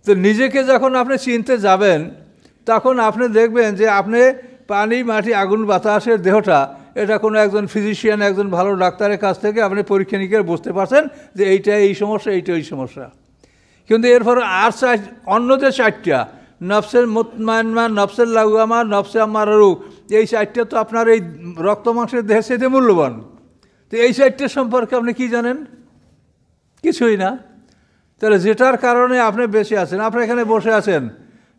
তো নিজেকে যখন আপনি চিনতে যাবেন, তখন আপনি দেখবেন যে আপনি পানি মাটি আগুন বাতাসের দেহটা এটা কোনো একজন ফিজিশিয়ান একজন ভালো ডাক্তারের কাছ থেকে আপনি পরীক্ষা নিরীক্ষা বুঝতে পারছেন যে এইটা এই সমস্যা এইটা এই সমস্যা। কিন্তু এরপর আর অন্য যে 4টা নফসের মুতমাইন্না, নফসের লাওয়ামা, নফসে আম্মারারু, এই 4টা তো আপনার এই রক্ত মাংসের দেহের সাথে মূল্যবান। তো এই 4টা সম্পর্কে আপনি কি জানেন? কিছুই না। তাহলে যেটার কারণে আপনি বেঁচে আছেন, আপনি এখানে বসে আছেন,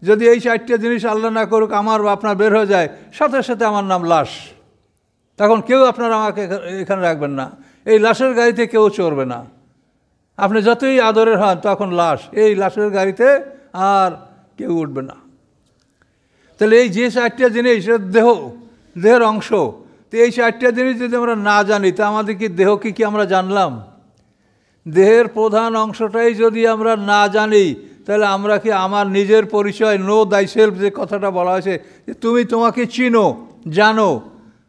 যদি এই 4টা জিনিস আল্লাহ না করুক আমার বা আপনার বের হয়ে যায়, সাথে সাথে আমার নাম লাশ। তখন কেউ আপনার আমাকে এখানে রাখবেন না, এই লাশের গাড়িতে কেউ চড়বে না। আপনি যতই আদরের হন তখন লাশ, এই লাশের গাড়িতে আর কেউ উঠবে না। তাহলে এই যে 4টা জিনিস দেহের অংশ, তো এই 4টা জিনিস যদি আমরা না জানি তা আমাদের কি দেহ কি আমরা জানলাম? দেহের প্রধান অংশটাই যদি আমরা না জানি তাহলে আমরা কি আমার নিজের পরিচয়, নো দাই সেলফ যে কথাটা বলা হয়েছে যে তুমি তোমাকে চিনো জানো,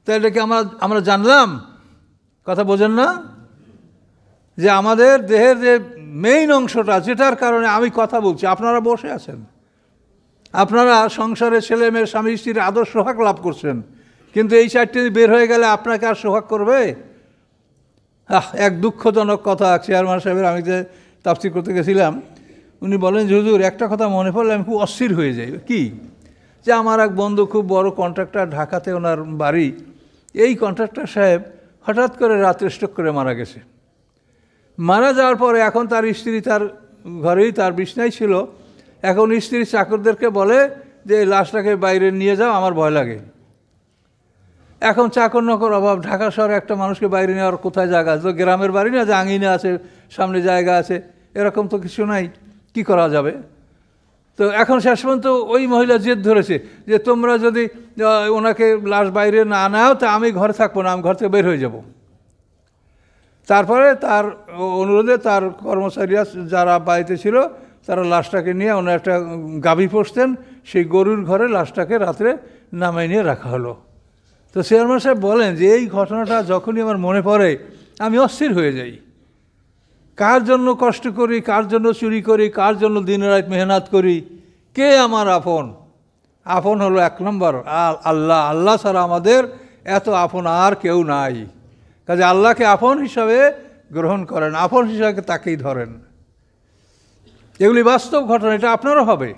তাহলে কি আমরা জানলাম? কথা বোঝেন না? যে আমাদের দেহের যে মেইন অংশটা যেটার কারণে আমি কথা বলছি, আপনারা বসে আছেন, আপনারা সংসারে ছেলে মেয়ে স্বামী স্ত্রীর আদর সোহাগ লাভ করছেন, কিন্তু এই 4টি বের হয়ে গেলে আপনাকে আর সোহাগ করবে? এক দুঃখজনক কথা। চেয়ারম্যান সাহেবের আমি যে তাফসীর করতে গেছিলাম, উনি বলেন যে হুজুর একটা কথা মনে পড়লে আমি খুব অস্থির হয়ে যাই। কি? যে আমার এক বন্ধু খুব বড় কন্ট্রাক্টর, ঢাকাতে ওনার বাড়ি, এই কন্ট্রাক্টর সাহেব হঠাৎ করে রাত্রে স্ট্রোক করে মারা গেছে। মারা যাওয়ার পরে এখন তার স্ত্রী তার ঘরেই তার বিছনায় ছিল। এখন স্ত্রী চাকরদেরকে বলে যে এই লাশটাকে বাইরে নিয়ে যাও, আমার ভয় লাগে। এখন চাকর নকর অভাব, ঢাকা শহরে একটা মানুষকে বাইরে নেওয়ার কোথায় জায়গা আছে? তো গ্রামের বাড়ি না যে আঙিনা আছে, সামনে জায়গা আছে, এরকম তো কিছু নাই, কি করা যাবে? তো এখন শেষ পর্যন্ত ওই মহিলা জেদ ধরেছে যে তোমরা যদি ওনাকে লাশ বাইরে না নাও তা আমি ঘরে থাকবো না, আমি ঘর থেকে বের হয়ে যাব। তারপরে তার অনুরোধে তার কর্মচারীরা যারা বাড়িতে ছিল তারা লাশটাকে নিয়ে ওনার একটা গাভী পুষতেন, সেই গরুর ঘরে লাশটাকে রাত্রে নামাই নিয়ে রাখা হলো। তো চেয়ারম্যান সাহেব বলেন যে এই ঘটনাটা যখনই আমার মনে পড়ে আমি অস্থির হয়ে যাই। কার জন্য কষ্ট করি, কার জন্য চুরি করি, কার জন্য দিন রাত মেহনত করি? কে আমার আপন? আপন হলো 1 নম্বর আল্লাহ। আল্লাহ ছাড়া আমাদের এত আপন আর কেউ নাই। কাজে আল্লাহকে আপন হিসাবে গ্রহণ করেন, আপন হিসাবে তাকেই ধরেন। এগুলি বাস্তব ঘটনা, এটা আপনারও হবে।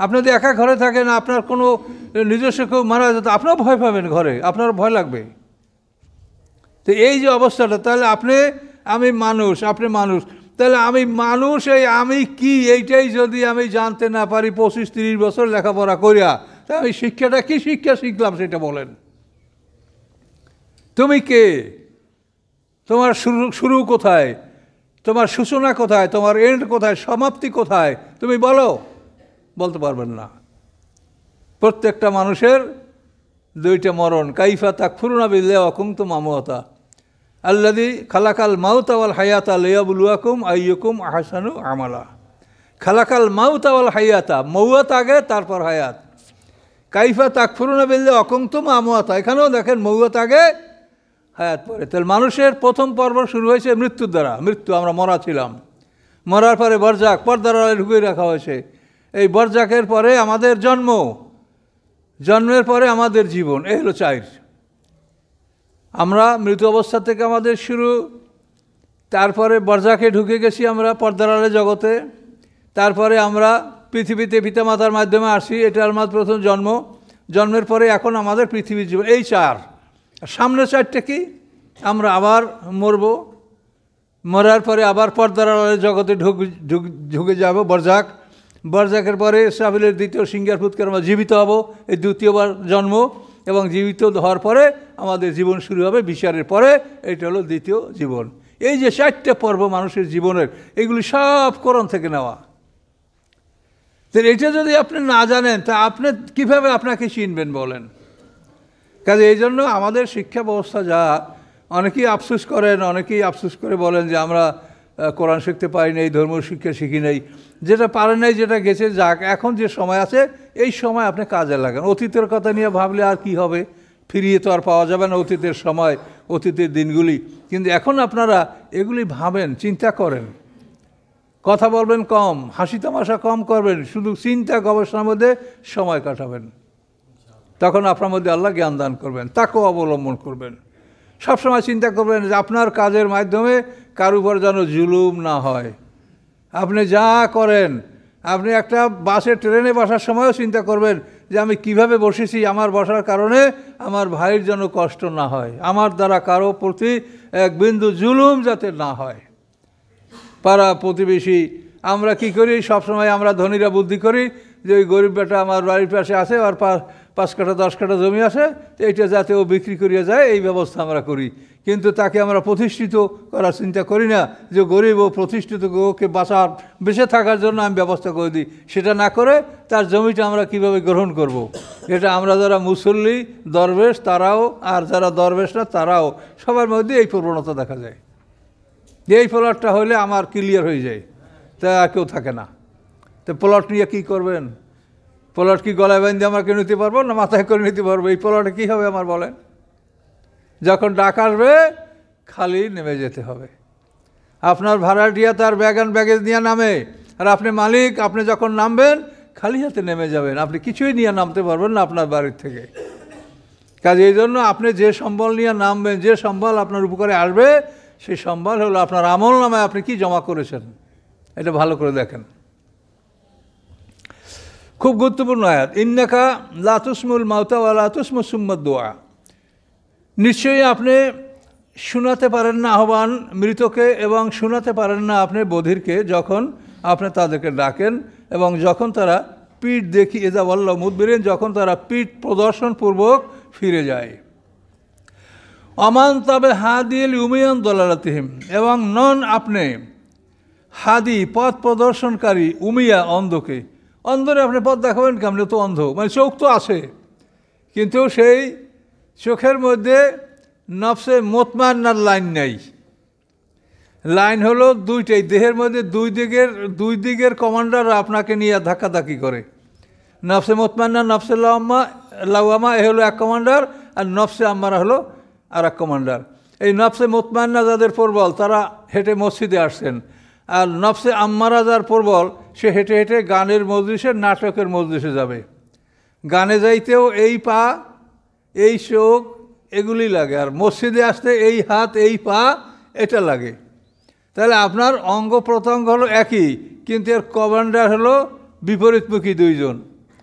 আপনি যদি একা ঘরে থাকেন, আপনার কোনো নিজস্ব কেউ মারা যেত, আপনারও ভয় পাবেন, ঘরে আপনার ভয় লাগবে। তো এই যে অবস্থাটা, তাহলে আমি মানুষ, আপনি মানুষ, তাহলে আমি মানুষ, এই আমি কি এইটাই যদি আমি জানতে না পারি 25-30 বছর লেখাপড়া করিয়া, তা আমি শিক্ষাটা কি শিক্ষা শিখলাম সেটা বলেন। তুমি কে? তোমার শুরু কোথায়? তোমার সূচনা কোথায়? তোমার এন্ড কোথায়? সমাপ্তি কোথায়? তুমি বলতে পারবেন না। প্রত্যেকটা মানুষের 2টা মরণ। কাইফা তাকফুরুনা বিল্লাহি ওয়া কুনতুম আমওয়াতা আল্লাযী খালাকাল মাউতা ওয়াল হায়াতা লিয়াবলুয়াকুম আইয়ুকুম আহসানু আমালা। খালাকাল মাউতা ওয়াল হায়াতা, মৌত আগে তারপর হায়াত। কাইফা তাকফুরুনা বিল্লাহি ওয়া কুনতুম আমওয়াতা, এখানেও দেখেন মৌত আগে হায়াত পরে। তাহলে মানুষের প্রথম পর্ব শুরু হয়েছে মৃত্যুর দ্বারা। মৃত্যু, আমরা মরা ছিলাম, মরার পরে বরজাক, পর্দার আড়ালে ঢুকিয়ে রাখা হয়েছে। এই বরজাকের পরে আমাদের জন্ম, জন্মের পরে আমাদের জীবন, এই হলো 4। আমরা মৃত অবস্থা থেকে আমাদের শুরু, তারপরে বরজাকে ঢুকে গেছি আমরা পর্দার আড়ালে জগতে, তারপরে আমরা পৃথিবীতে পিতামাতার মাধ্যমে আসি, এটা আমার প্রথম জন্ম, জন্মের পরে এখন আমাদের পৃথিবীর জীবন, এই 4। সামনে 4টা কি? আমরা আবার মরব, মরার পরে আবার পর্দার আড়ালে জগতে ঢুকে যাব, বরজাকের পরে ইসরাফিলের 2য় সিংহার ফুৎকারে আমরা জীবিত হব, এই 2য়বার জন্ম, এবং জীবিত হওয়ার পরে আমাদের জীবন শুরু হবে বিচারের পরে, এটা হলো 2য় জীবন। এই যে 4টা পর্ব মানুষের জীবনের, এগুলি সব কোরআন থেকে নেওয়া। তো এটা যদি আপনি না জানেন তা আপনি কীভাবে আপনাকে চিনবেন বলেন? কাজে এই জন্য আমাদের শিক্ষা ব্যবস্থা যা, অনেকেই আফসোস করেন, অনেকেই আফসোস করে বলেন যে আমরা কোরআন শিখতে পারি নাই, ধর্ম শিক্ষা শিখি নাই। যেটা পারেন নাই, যেটা গেছে যাক, এখন যে সময় আছে এই সময় আপনি কাজে লাগান। অতীতের কথা নিয়ে ভাবলে আর কি হবে? ফিরিয়ে তো আর পাওয়া যাবে না অতীতের সময়, অতীতের দিনগুলি। কিন্তু এখন আপনারা এগুলি ভাবেন, চিন্তা করেন, কথা বলবেন কম, হাসি তামাশা কম করবেন, শুধু চিন্তা গবেষণার মধ্যে সময় কাটাবেন। তখন আপনার মধ্যে আল্লাহ জ্ঞান দান করবেন, তাকেও অবলম্বন করবেন। সবসময় চিন্তা করবেন যে আপনার কাজের মাধ্যমে কারো উপর যেন জুলুম না হয়। আপনি যা করেন, আপনি একটা বাসে ট্রেনে বসার সময়ও চিন্তা করবেন যে আমি কিভাবে বসেছি, আমার বসার কারণে আমার ভাইয়ের যেন কষ্ট না হয়, আমার দ্বারা কারো প্রতি এক বিন্দু জুলুম যাতে না হয়। পাড়া প্রতিবেশী আমরা কি করি, সবসময় আমরা ধনীরা বুদ্ধি করি যে ওই গরিব বেটা আমার বাড়ির পাশে আছে, আর 5 কাঠা 10 কাঠা জমি আছে, তো এইটা যাতে ও বিক্রি করিয়া যায় এই ব্যবস্থা আমরা করি। কিন্তু তাকে আমরা প্রতিষ্ঠিত করার চিন্তা করি না যে গরিব ও প্রতিষ্ঠিত ওকে বেঁচে থাকার জন্য আমি ব্যবস্থা করে দিই। সেটা না করে তার জমিটা আমরা কিভাবে গ্রহণ করব। এটা আমরা যারা মুসল্লি দরবেশ তারাও, আর যারা দরবেশ না তারাও, সবার মধ্যে এই প্রবণতা দেখা যায়। এই প্লটটা হলে আমার ক্লিয়ার হয়ে যায়, তা আর কেউ থাকে না। তো প্লট নিয়ে কী করবেন? প্লট কি গলায় বাঁধে আমরা কেউ নিতে পারবো না মাথায় করে নিতে পারবো? এই প্লটে কী হবে আমার বলেন? যখন ডাক আসবে খালি নেমে যেতে হবে। আপনার ভাড়াটিয়া তার ব্যাগেজ নিয়ে নামে, আর আপনি মালিক, আপনি যখন নামবেন খালি হাতে নেমে যাবেন, আপনি কিছুই নিয়ে নামতে পারবেন না আপনার বাড়ির থেকে। কাজে এই জন্য আপনি যে সম্বল নিয়ে নামবেন, যে সম্বল আপনার উপকারে আসবে, সেই সম্বল হলো আপনার আমল নামায় আপনি কি জমা করেছেন, এটা ভালো করে দেখেন। খুব গুরুত্বপূর্ণ আয়াত, ইন্নাকা লা তুসমুল মাউতা ওয়া লা তুসমুস সুম্মাদ দুআ। নিশ্চয়ই আপনি শোনাতে পারেন না আহ্বান মৃতকে, এবং শোনাতে পারেন না আপনি বধিরকে যখন আপনি তাদেরকে ডাকেন, এবং যখন তারা পিঠ দেখি এজা ওয়াল্লাহু মুদবিরিন, যখন তারা পিঠ প্রদর্শনপূর্বক ফিরে যায়। অমান তবে হাদিল উমিয়ান দলালাতিহিম, এবং নন আপনি হাদি পথ প্রদর্শনকারী উমিয়া অন্ধকে। অন্ধরে আপনি পথ দেখাবেন কেমন? তো অন্ধ, মানে চোখ তো আছে কিন্তু সেই চোখের মধ্যে নফসে মুতমাইন্নার লাইন নেই। লাইন হলো দুইটাই, দেহের মধ্যে দুই দিকের কমান্ডার আপনাকে নিয়ে ধাক্কাধাক্কি করে। নফসে মুতমাইন্না, নফসে লাওয়ামা এ হলো এক কমান্ডার, আর নফসে আম্মারা হলো আর এক কমান্ডার। এই নফসে মুতমাইন্না যাদের প্রবল তারা হেঁটে মসজিদে আসছেন, আর নফসে আম্মারা যার প্রবল সে হেঁটে হেঁটে গানের মজলিসে, নাটকের মজলিসে যাবে। গানে যাইতেও এই পা এই চোখ এগুলি লাগে, আর মসজিদে আসতে এই হাত এই পা এটা লাগে। তাহলে আপনার অঙ্গ প্রত্যঙ্গ হলো একই, কিন্তু এর কমান্ডার হলো বিপরীতমুখী দুইজন।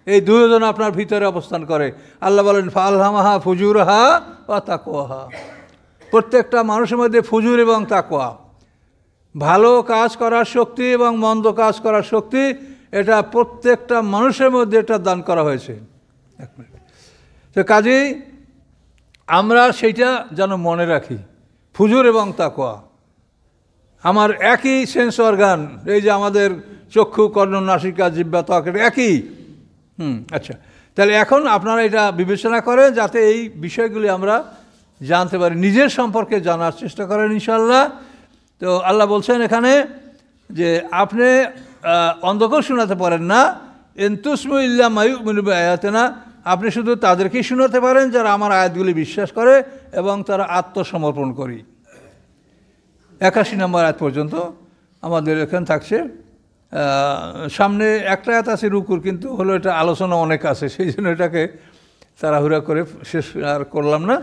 এই দুইজন আপনার ভিতরে অবস্থান করে। আল্লাহ বলেন ফালহামাহা ফুজুরহা ওয়া তাকওয়াহা। প্রত্যেকটা মানুষের মধ্যে ফুজুর এবং তাকওয়া, ভালো কাজ করার শক্তি এবং মন্দ কাজ করার শক্তি, এটা প্রত্যেকটা মানুষের মধ্যে এটা দান করা হয়েছে। এক মিনিট। তো কাজেই আমরা সেইটা যেন মনে রাখি, ফুজুর এবং তাকওয়া আমার একই সেন্স অর্গান। এই যে আমাদের চক্ষু, কর্ণ, নাসিকা, জিহ্বা, ত্বক একই। আচ্ছা, তাহলে এখন আপনারা এটা বিবেচনা করেন যাতে এই বিষয়গুলি আমরা জানতে পারি, নিজের সম্পর্কে জানার চেষ্টা করেন ইনশাআল্লাহ। তো আল্লাহ বলছেন এখানে যে আপনি অন্ধকেও শোনাতে পারেন না, এনতুসমু ইল্লা মায়ুমিনু বিআয়াতিনা, আপনি শুধু তাদেরকেই শোনাতে পারেন যারা আমার আয়াতগুলি বিশ্বাস করে এবং তারা আত্মসমর্পণ করি। 81 নম্বর আয়াত পর্যন্ত আমাদের এখানে থাকছে। সামনে একটা আয়াত আছে রুকুর, কিন্তু হলো এটা আলোচনা অনেক আছে, সেই জন্য এটাকে তাড়াহুড়া করে শেষ আর করলাম না।